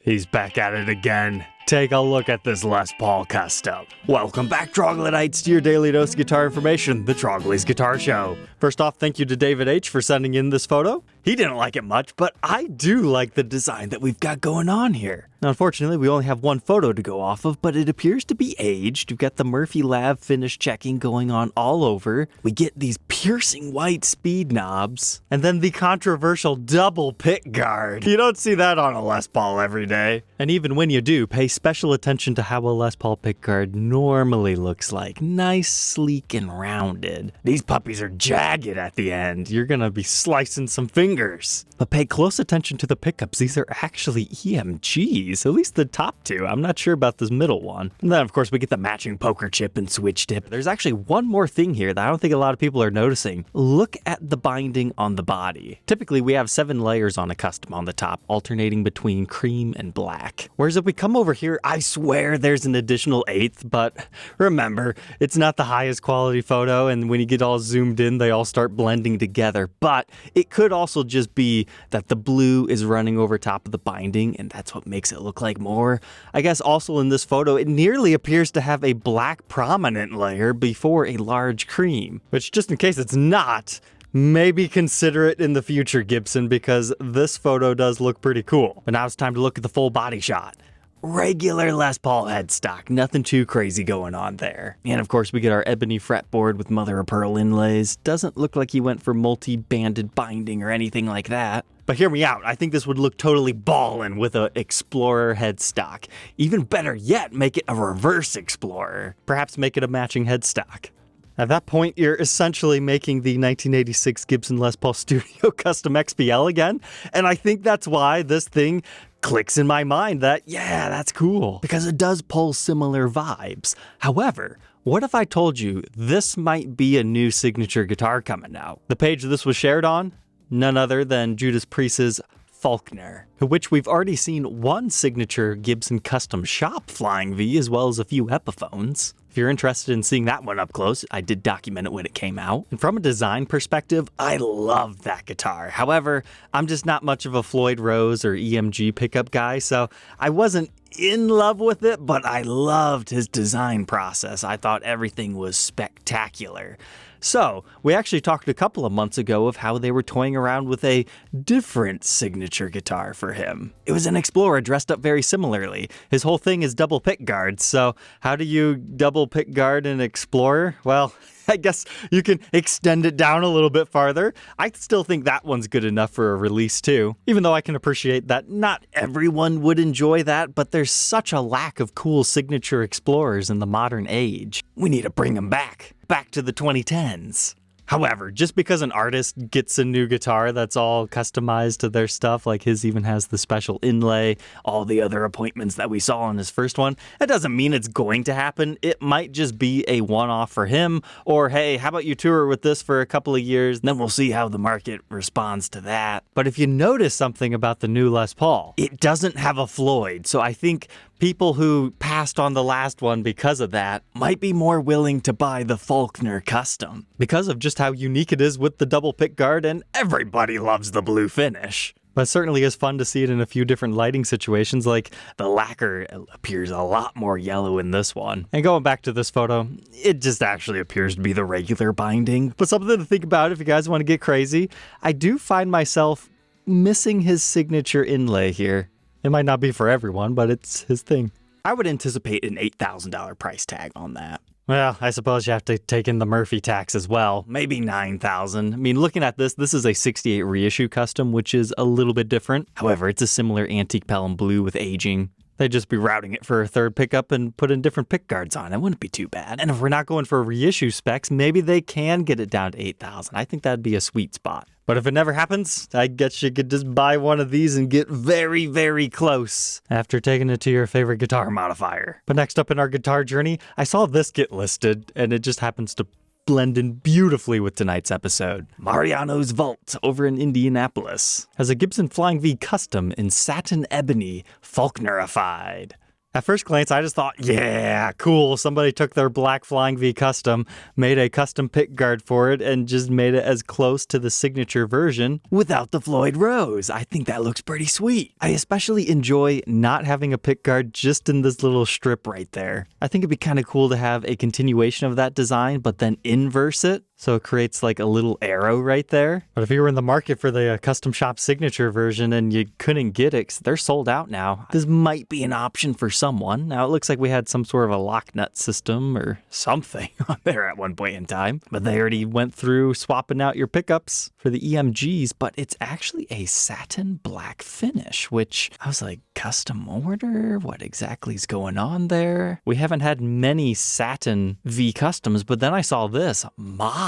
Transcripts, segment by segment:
He's back at it again. Take a look at this Les Paul Custom. Welcome back, Troglodytes, to your daily dose of guitar information, the Trogly's Guitar Show. First off, thank you to David H. for sending in this photo. He didn't like it much, but I do like the design that we've got going on here. Now, unfortunately, we only have one photo to go off of, but it appears to be aged. We've got the Murphy Lab finish checking going on all over. We get these piercing white speed knobs, and then the controversial double pickguard. You don't see that on a Les Paul every day. And even when you do, pay special attention to how a Les Paul pickguard normally looks like. Nice, sleek, and rounded. These puppies are jagged at the end. You're gonna be slicing some fingers. But pay close attention to the pickups. These are actually EMGs, at least the top two. I'm not sure about this middle one. And then, of course, we get the matching poker chip and switch tip. There's actually one more thing here that I don't think a lot of people are noticing. Look at the binding on the body. Typically, we have 7 layers on a custom on the top, alternating between cream and black. Whereas if we come over here, I swear there's an additional 8th, but remember, it's not the highest quality photo, and when you get all zoomed in, they all start blending together. But it could also just be that the blue is running over top of the binding, and that's what makes it look like more. I guess also in this photo, it nearly appears to have a black prominent layer before a large cream, which, just in case it's not, maybe consider it in the future, Gibson, because this photo does look pretty cool. But now it's time to look at the full body shot. Regular Les Paul headstock, nothing too crazy going on there. And of course we get our ebony fretboard with mother of pearl inlays. Doesn't look like he went for multi-banded binding or anything like that. But hear me out, I think this would look totally ballin' with a Explorer headstock. Even better yet, make it a reverse Explorer. Perhaps make it a matching headstock. At that point, you're essentially making the 1986 Gibson Les Paul Studio Custom XPL again. And I think that's why this thing clicks in my mind that, yeah, that's cool. Because it does pull similar vibes. However, what if I told you this might be a new signature guitar coming out? The page this was shared on? None other than Judas Priest's Faulkner, which we've already seen one signature Gibson Custom Shop Flying V, as well as a few Epiphones. If you're interested in seeing that one up close, I did document it when it came out. And from a design perspective, I love that guitar. However, I'm just not much of a Floyd Rose or EMG pickup guy, so I wasn't in love with it, but I loved his design process. I thought everything was spectacular. So, we actually talked a couple of months ago of how they were toying around with a different signature guitar for him. It was an Explorer dressed up very similarly. His whole thing is double pickguards, so how do you double pickguard an Explorer? Well, I guess you can extend it down a little bit farther. I still think that one's good enough for a release too, even though I can appreciate that not everyone would enjoy that, but there's such a lack of cool signature Explorers in the modern age. We need to bring them back to the 2010s. However, just because an artist gets a new guitar that's all customized to their stuff, like his even has the special inlay, all the other appointments that we saw on his first one, that doesn't mean it's going to happen. It might just be a one-off for him, or hey, how about you tour with this for a couple of years, and then we'll see how the market responds to that. But if you notice something about the new Les Paul, it doesn't have a Floyd, so I think people who passed on the last one because of that might be more willing to buy the Faulkner Custom because of just how unique it is with the double pickguard, and everybody loves the blue finish. But it certainly is fun to see it in a few different lighting situations, like the lacquer appears a lot more yellow in this one. And going back to this photo, it just actually appears to be the regular binding. But something to think about if you guys want to get crazy. I do find myself missing his signature inlay here. It might not be for everyone, but it's his thing. I would anticipate an $8,000 price tag on that. Well, I suppose you have to take in the Murphy tax as well. Maybe $9,000. I mean, looking at this is a 68 reissue custom, which is a little bit different. However, it's a similar antique pelham blue with aging. They'd just be routing it for a third pickup and put in different pickguards on it. Wouldn't be too bad. And if we're not going for reissue specs, maybe they can get it down to $8,000. I think that'd be a sweet spot. But if it never happens, I guess you could just buy one of these and get very, very close after taking it to your favorite guitar modifier. But next up in our guitar journey, I saw this get listed, and it just happens to blend in beautifully with tonight's episode. Mariano's Vault over in Indianapolis has a Gibson Flying V Custom in satin ebony, Faulknerified. At first glance, I just thought, yeah, cool. Somebody took their black Flying V Custom, made a custom pickguard for it, and just made it as close to the signature version without the Floyd Rose. I think that looks pretty sweet. I especially enjoy not having a pickguard just in this little strip right there. I think it'd be kind of cool to have a continuation of that design, but then inverse it. So it creates like a little arrow right there. But if you were in the market for the custom shop signature version and you couldn't get it, 'cause they're sold out now, this might be an option for someone. Now it looks like we had some sort of a lock nut system or something on there at one point in time. But they already went through swapping out your pickups for the EMGs, but it's actually a satin black finish, which I was like, custom order? What exactly is going on there? We haven't had many satin V Customs, but then I saw this mod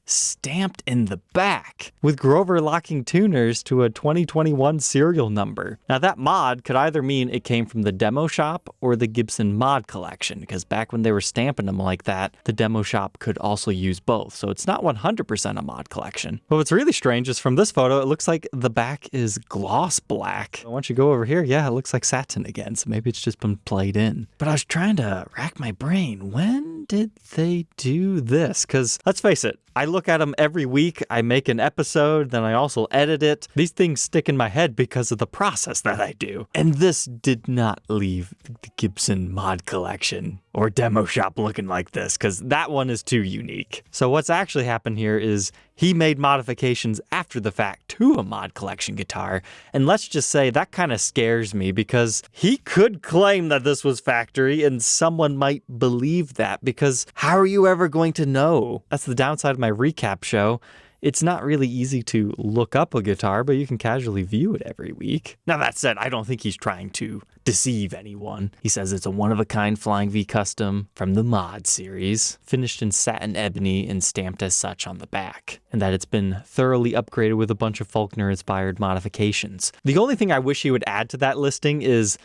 stamped in the back with Grover locking tuners to a 2021 serial number. Now that mod could either mean it came from the demo shop or the Gibson mod collection, because back when they were stamping them like that, the demo shop could also use both. So it's not 100% a mod collection. But what's really strange is from this photo, it looks like the back is gloss black. Once you go over here, yeah, it looks like satin again. So maybe it's just been played in. But I was trying to rack my brain. When did they do this? Because let's face it, I look at them every week. I make an episode, then I also edit it. These things stick in my head because of the process that I do. And this did not leave the Gibson mod collection or demo shop looking like this, because that one is too unique. So what's actually happened here is he made modifications after the fact to a mod collection guitar. And let's just say that kind of scares me, because he could claim that this was factory and someone might believe that, because how are you ever going to know? That's the downside of my recap show. It's not really easy to look up a guitar, but you can casually view it every week. Now that said, I don't think he's trying to deceive anyone. He says it's a one-of-a-kind Flying V Custom from the mod series, finished in satin ebony and stamped as such on the back, and that it's been thoroughly upgraded with a bunch of Faulkner-inspired modifications. The only thing I wish he would add to that listing is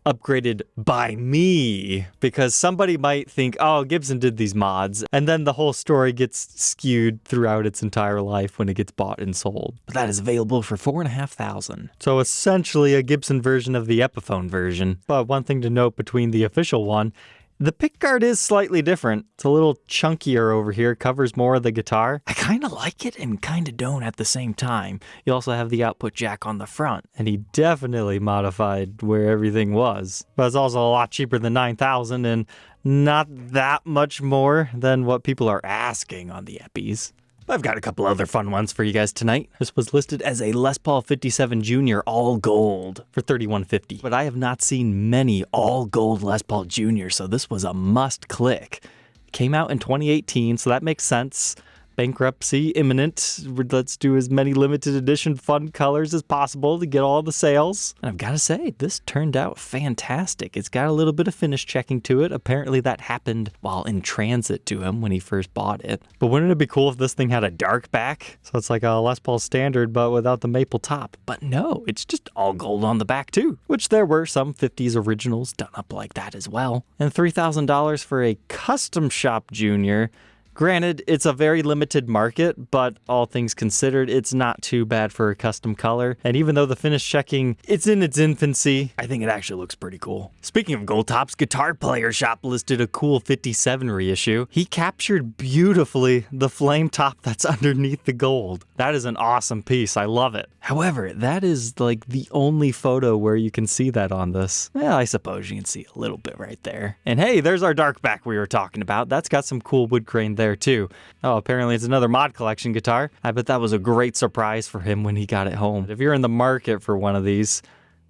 upgraded by me, because somebody might think, oh, Gibson did these mods, and then the whole story gets skewed throughout its entire life when it gets bought and sold. But that is available for $4,500. So essentially a Gibson version of the Epiphone version. But one thing to note between the official one, the pickguard is slightly different. It's a little chunkier over here, covers more of the guitar. I kind of like it and kind of don't at the same time. You also have the output jack on the front, and he definitely modified where everything was. But it's also a lot cheaper than $9,000 and not that much more than what people are asking on the Epis. I've got a couple other fun ones for you guys tonight. This was listed as a Les Paul 57 Junior all gold for $3,150. But I have not seen many all gold Les Paul Juniors, so this was a must click. Came out in 2018, so that makes sense. Bankruptcy imminent. Let's do as many limited edition fun colors as possible to get all the sales. And I've got to say, this turned out fantastic. It's got a little bit of finish checking to it. Apparently that happened while in transit to him when he first bought it. But wouldn't it be cool if this thing had a dark back? So it's like a Les Paul standard, but without the maple top. But no, it's just all gold on the back too, which there were some 50s originals done up like that as well. And $3,000 for a custom shop Junior. Granted, it's a very limited market, but all things considered, it's not too bad for a custom color. And even though the finish checking, it's in its infancy, I think it actually looks pretty cool. Speaking of gold tops, Guitar Player Shop listed a cool 57 reissue. He captured beautifully the flame top that's underneath the gold. That is an awesome piece. I love it. However, that is like the only photo where you can see that on this. Well, I suppose you can see a little bit right there. And hey, there's our dark back we were talking about. That's got some cool wood grain there too. Oh, apparently it's another mod collection guitar. I bet that was a great surprise for him when he got it home. If you're in the market for one of these,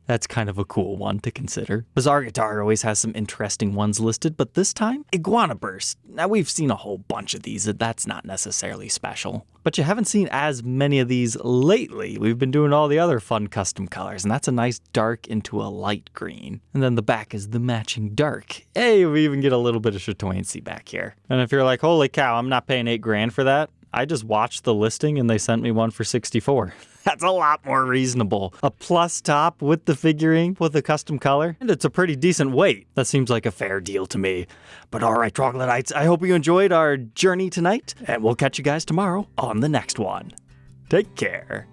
that's kind of a cool one to consider. Bizarre Guitar always has some interesting ones listed, but this time, Iguana Burst. Now we've seen a whole bunch of these, that's not necessarily special. But you haven't seen as many of these lately. We've been doing all the other fun custom colors, and that's a nice dark into a light green. And then the back is the matching dark. Hey, we even get a little bit of chatoyancy back here. And if you're like, holy cow, I'm not paying $8,000 for that, I just watched the listing and they sent me one for $64,000. That's a lot more reasonable. A plus top with the figuring with a custom color, and it's a pretty decent weight. That seems like a fair deal to me. But all right, Troglodytes, I hope you enjoyed our journey tonight, and we'll catch you guys tomorrow on the next one. Take care.